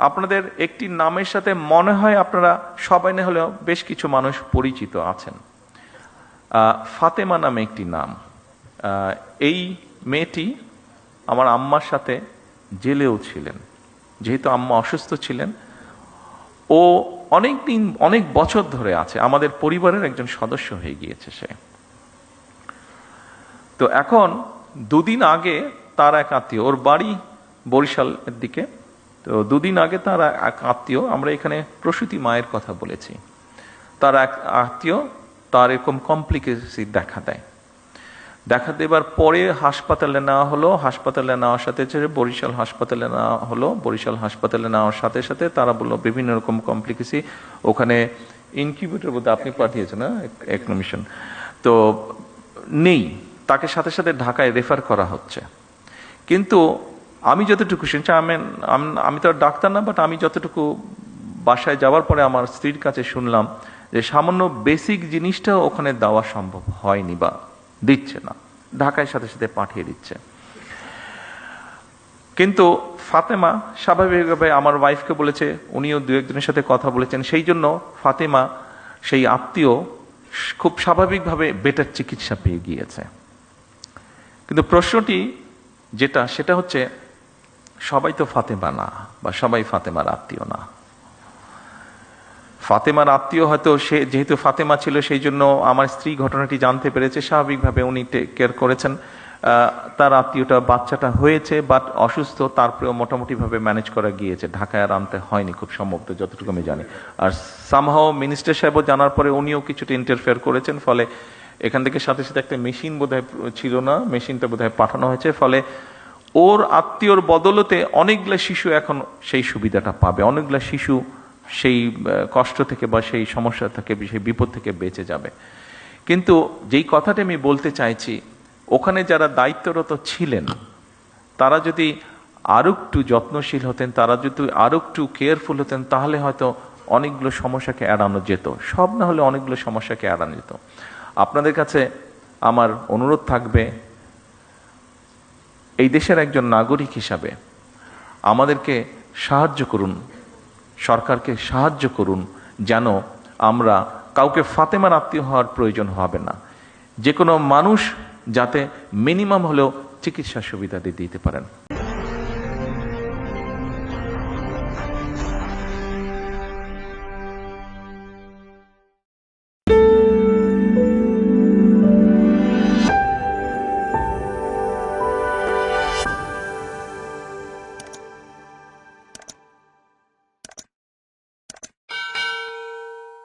আপনাদের একটি নামের সাথে মনে হয় আপনারা সবাই না হলেও বেশ কিছু মানুষ পরিচিত আছেন। ফাতেমা নামে একটি নাম। এই মেয়েটি আমার আম্মার সাথে জেলেও ছিলেন। যেহেতু আম্মা অসুস্থ ছিলেন, ও অনেক বছর ধরে আছে, আমাদের পরিবারের একজন সদস্য হয়ে গিয়েছে সে। তো এখন দুদিন আগে তার এক আত্মীয়, ওর বাড়ি বরিশালের দিকে, তো দুদিন আগে তার এক আত্মীয়, আমরা এখানে প্রসূতি মায়ের কথা বলেছি, তার এক আত্মীয় তার এরকম কমপ্লিকেসি দেখা দেবার পরে হাসপাতালে নেওয়া হলো। হাসপাতালে নেওয়ার সাথে বরিশাল হাসপাতালে নেওয়া হলো। বরিশাল হাসপাতালে নেওয়ার সাথে সাথে তারা বললো বিভিন্ন রকম কমপ্লিকেসি, ওখানে ইনকিউবেটর বলতে আপনি পাঠিয়েছেন না একনোমিশন, তো নেই, তাকে সাথে সাথে ঢাকায় রেফার করা হচ্ছে। কিন্তু আমি যতটুকু শুনছি, আমি তো আর ডাক্তার না, বাট আমি যতটুকু বাসায় যাওয়ার পরে আমার স্ত্রীর কাছে শুনলাম যে সামান্য বেসিক জিনিসটাও ওখানে দেওয়া সম্ভব হয়নি বা দিচ্ছে না, ঢাকায় সাথে সাথে পাঠিয়ে দিচ্ছে। কিন্তু ফাতেমা স্বাভাবিকভাবে আমার ওয়াইফকে বলেছে, উনিও দু একজনের সাথে কথা বলেছেন, সেই জন্য ফাতেমা সেই আত্মীয় খুব স্বাভাবিকভাবে বেটার চিকিৎসা পেয়ে গিয়েছে। কিন্তু প্রশ্নটি সেটা হচ্ছে, সবাই তো ফাতেমা না, বা সবাই ফাতেমার আত্মীয় না। ফাতেমার আত্মীয় হয়তো সে যেহেতু ফাতেমা ছিল, সেই জন্য আমার স্ত্রী ঘটনাটি জানতে পেরেছে, স্বাভাবিকভাবে উনি টেক কেয়ার করেছেন। তার আত্মীয়টা বাচ্চাটা হয়েছে বাট অসুস্থ, তারপরেও মোটামুটিভাবে ম্যানেজ করা গিয়েছে, ঢাকায় আর আনতে হয়নি খুব সম্ভবত, যতটুকু আমি জানি। আর সামহাও মিনিস্টার সাহেবও জানার পরে উনিও কিছুটা ইন্টারফেয়ার করেছেন, ফলে এখান থেকে সাথে সাথে একটা মেশিন বোধহয় ছিল না, মেশিনটা বোধহয় পাঠানো হয়েছে, ফলে ওর আত্মীয়র বদলতে অনেকগুলা শিশু এখন সেই সুবিধাটা পাবে, অনেকগুলা শিশু সেই কষ্ট থেকে বা সেই সমস্যা থেকে, সেই বিপদ থেকে বেঁচে যাবে। কিন্তু যেই কথাটা আমি বলতে চাইছি, ওখানে যারা দায়িত্বরত ছিলেন তারা যদি আরো একটু যত্নশীল হতেন, তারা যদি আরো একটু কেয়ারফুল হতেন, তাহলে হয়তো অনেকগুলো সমস্যাকে এড়ানো যেত, সব না হলে অনেকগুলো সমস্যাকে এড়ানো যেত। আপনাদের কাছে আমার অনুরোধ থাকবে, এই দেশের একজন নাগরিক হিসাবে আমাদেরকে সাহায্য করুন, সরকারকে সাহায্য করুন, যেন আমরা কাউকে ফাতেমার আত্মীয় হওয়ার প্রয়োজন হবে না। যে কোনো মানুষ যাতে মিনিমাম হলেও চিকিৎসা সুবিধা দিতে পারেন।